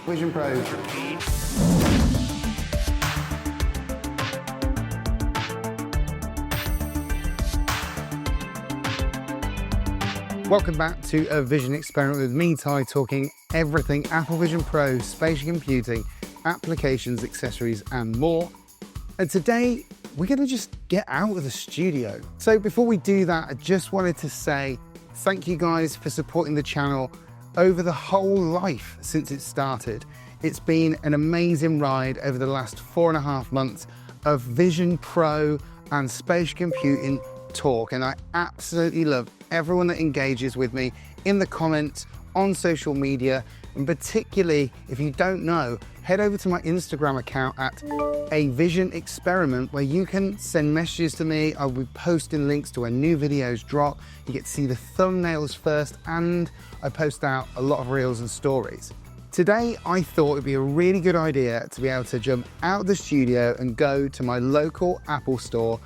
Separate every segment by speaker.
Speaker 1: Vision Pro. Welcome back to A Vision Experiment with me, Ty, talking everything Apple Vision Pro, spatial computing, applications, accessories, and more. And today, we're going to just get out of the studio. So before we do that, I just wanted to say thank you guys for supporting the channel over the whole life since it started. It's been an amazing ride over the last 4.5 months of Vision Pro and spatial computing talk, and I absolutely love everyone that engages with me in the comments, on social media, and particularly, if you don't know, head over to my Instagram account at A Vision Experiment, where you can send messages to me. I'll be posting links to when new videos drop. You get to see the thumbnails first, and I post out a lot of reels and stories. Today, I thought it'd be a really good idea to be able to jump out of the studio and go to my local Apple store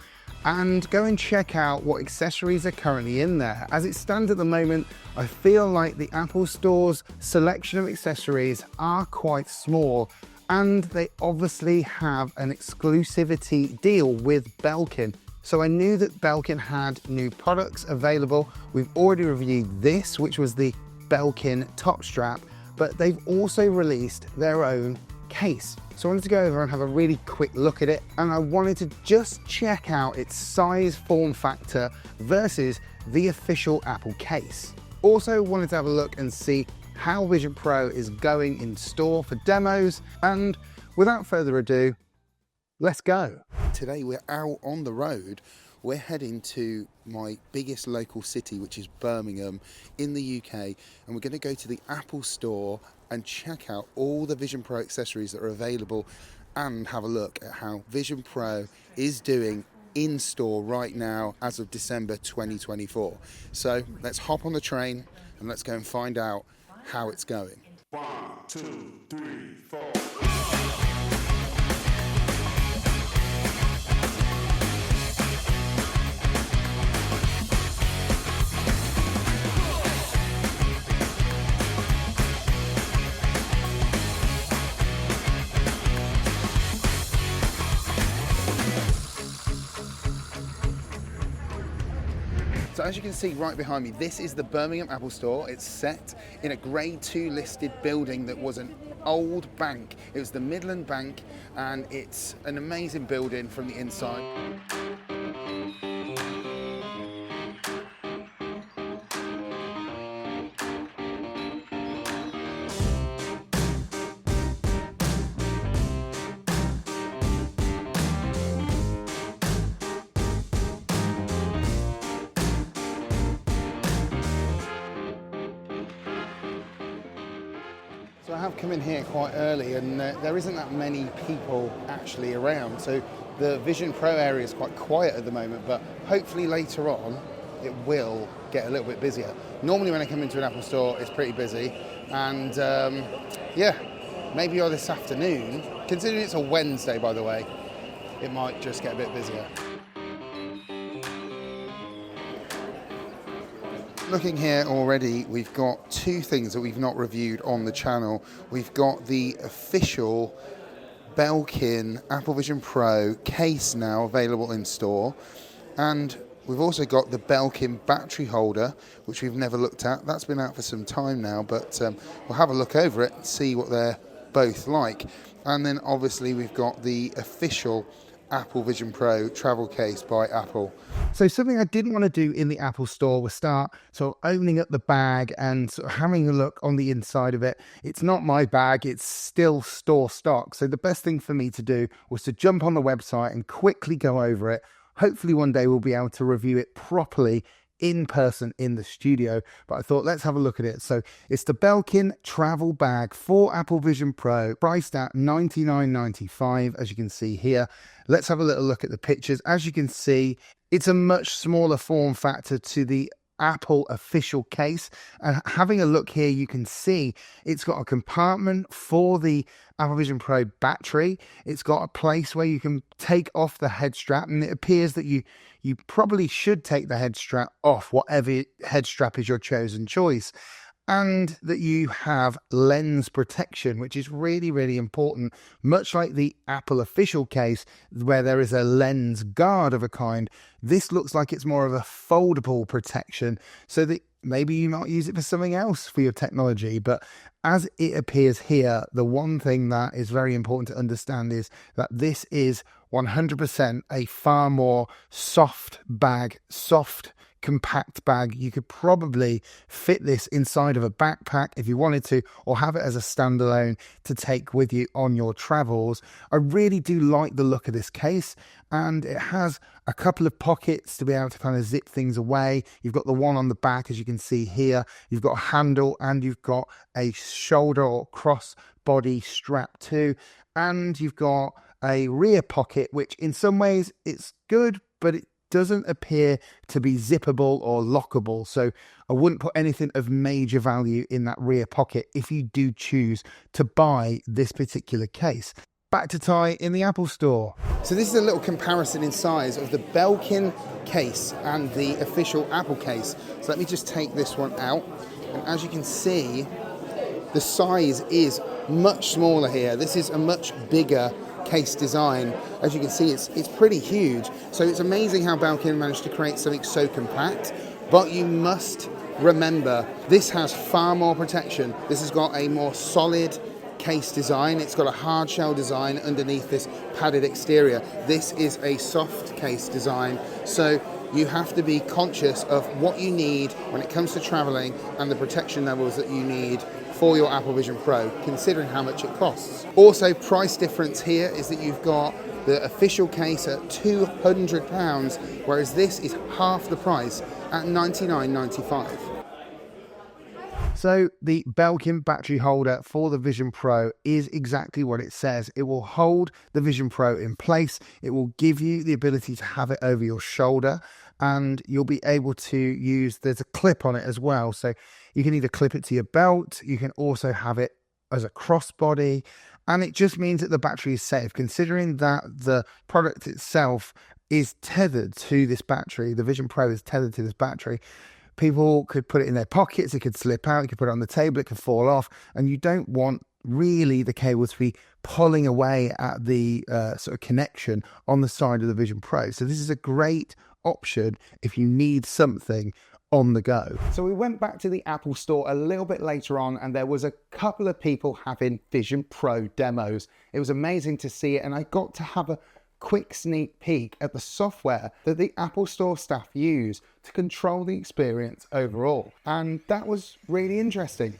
Speaker 1: and go and check out what accessories are currently in there. As it stands at the moment, I feel like the Apple Store's selection of accessories are quite small, and they obviously have an exclusivity deal with Belkin. So I knew that Belkin had new products available. We've already reviewed this, which was the Belkin top strap, but they've also released their own case. So I wanted to go over and have a really quick look at it, and I wanted to just check out its size, form factor versus the official Apple case. Also wanted to have a look and see how Vision Pro is going in store for demos, and without further ado, let's go. Today we're out on the road. We're heading to my biggest local city, which is Birmingham in the UK, and we're going to go to the Apple Store and check out all the Vision Pro accessories that are available and have a look at how Vision Pro is doing in store right now as of December 2024. So let's hop on the train and let's go and find out how it's going. 1, 2, 3, 4. So as you can see right behind me, this is the Birmingham Apple Store. It's set in a Grade 2 listed building that was an old bank. It was the Midlands Bank, and it's an amazing building from the inside. So I have come in here quite early, and there isn't that many people actually around. So the Vision Pro area is quite quiet at the moment, but hopefully later on it will get a little bit busier. Normally when I come into an Apple store, it's pretty busy. And yeah, maybe this afternoon, considering it's a Wednesday, by the way, it might just get a bit busier. Looking here already, we've got two things that we've not reviewed on the channel. We've got the official Belkin Apple Vision Pro case now available in store, and we've also got the Belkin battery holder, which we've never looked at. That's been out for some time now, but we'll have a look over it and see what they're both like. And then obviously we've got the official Apple Vision Pro travel case by Apple. So something I didn't want to do in the Apple Store was start sort of opening up the bag and sort of having a look on the inside of it. It's not my bag, it's still store stock. So the best thing for me to do was to jump on the website and quickly go over it. Hopefully one day we'll be able to review it properly in person in the studio, but I thought let's have a look at it. So it's the Belkin travel bag for Apple Vision Pro, priced at $99.95, as you can see here. Let's have a little look at the pictures. As you can see, it's a much smaller form factor to the Apple official case, and having a look here, you can see it's got a compartment for the Apple Vision Pro battery. It's got a place where you can take off the head strap, and it appears that you probably should take the head strap off, whatever head strap is your chosen choice. and that you have lens protection, which is really, really important. Much like the Apple official case, where there is a lens guard of a kind, this looks like it's more of a foldable protection, so that maybe you might use it for something else for your technology. But as it appears here, the one thing that is very important to understand is that this is 100% a far more soft bag, soft compact bag. You could probably fit this inside of a backpack if you wanted to, or have it as a standalone to take with you on your travels. I really do like the look of this case, and it has a couple of pockets to be able to kind of zip things away. You've got the one on the back, as you can see here. You've got a handle, and you've got a shoulder or cross body strap too, and you've got a rear pocket, which in some ways it's good, but it doesn't appear to be zippable or lockable, so I wouldn't put anything of major value in that rear pocket if you do choose to buy this particular case. Back to Ty in the Apple Store. So this is a little comparison in size of the Belkin case and the official Apple case. So let me just take this one out, and as you can see, the size is much smaller here. This is a much bigger case design. As you can see, it's pretty huge. So it's amazing how Belkin managed to create something so compact, but you must remember this has far more protection. This has got a more solid case design. It's got a hard shell design underneath this padded exterior. This is a soft case design, so you have to be conscious of what you need when it comes to traveling and the protection levels that you need for your Apple Vision Pro, considering how much it costs. Also, price difference here is that you've got the official case at £200, whereas this is half the price at $99.95. So the Belkin battery holder for the Vision Pro is exactly what it says. It will hold the Vision Pro in place. It will give you the ability to have it over your shoulder, and you'll be able to use, there's a clip on it as well. So you can either clip it to your belt, you can also have it as a crossbody, and it just means that the battery is safe, considering that the product itself is tethered to this battery. The Vision Pro is tethered to this battery. People could put it in their pockets, it could slip out, you could put it on the table, it could fall off, and you don't want really the cable to be pulling away at the sort of connection on the side of the Vision Pro. So this is a great option if you need something on the go. So we went back to the Apple Store a little bit later on, and there was a couple of people having Vision Pro demos. It was amazing to see it, and I got to have a quick sneak peek at the software that the Apple Store staff use to control the experience overall, and that was really interesting.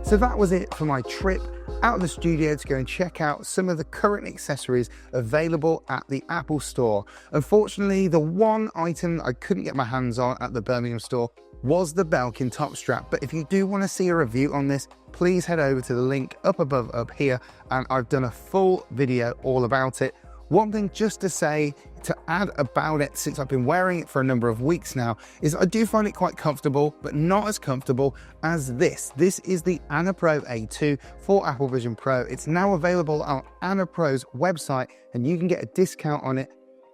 Speaker 1: So that was it for my trip out of the studio to go and check out some of the current accessories available at the Apple Store. Unfortunately, the one item I couldn't get my hands on at the Birmingham store was the Belkin top strap, but if you do want to see a review on this, please head over to the link up above up here, and I've done a full video all about it. One thing just to say, to add about it, since I've been wearing it for a number of weeks now, is I do find it quite comfortable, but not as comfortable as this. This is the Anna Pro A2 for Apple Vision Pro. It's now available on Anna Pro's website, and you can get a discount on it.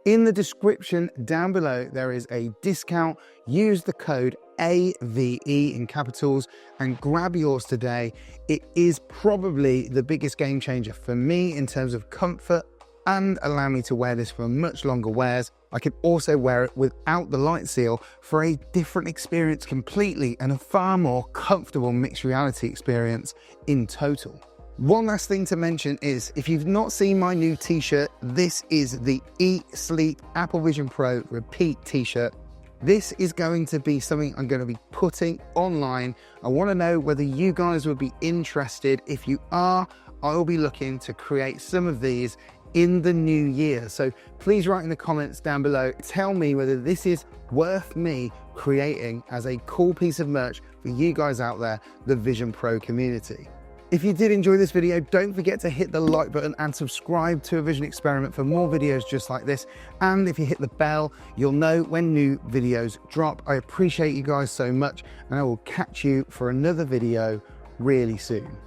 Speaker 1: In the description down below, there is a discount. Use the code AVE in capitals and grab yours today. It is probably the biggest game changer for me in terms of comfort, and allow me to wear this for much longer wears. I can also wear it without the light seal for a different experience completely, and a far more comfortable mixed reality experience in total. One last thing to mention is, if you've not seen my new t-shirt, this is the Eat Sleep Apple Vision Pro Repeat t-shirt. This is going to be something I'm going to be putting online. I want to know whether you guys would be interested. If you are, I will be looking to create some of these in the new year. So please write in the comments down below, tell me whether this is worth me creating as a cool piece of merch for you guys out there, the Vision Pro community. If you did enjoy this video, don't forget to hit the like button and subscribe to A Vision Experiment for more videos just like this. And if you hit the bell, you'll know when new videos drop. I appreciate you guys so much, and I will catch you for another video really soon.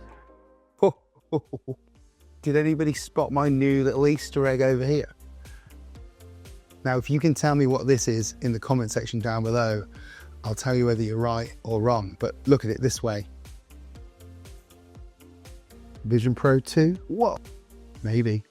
Speaker 1: Did anybody spot my new little Easter egg over here? Now, if you can tell me what this is in the comment section down below, I'll tell you whether you're right or wrong, but look at it this way. Vision Pro 2? What? Maybe.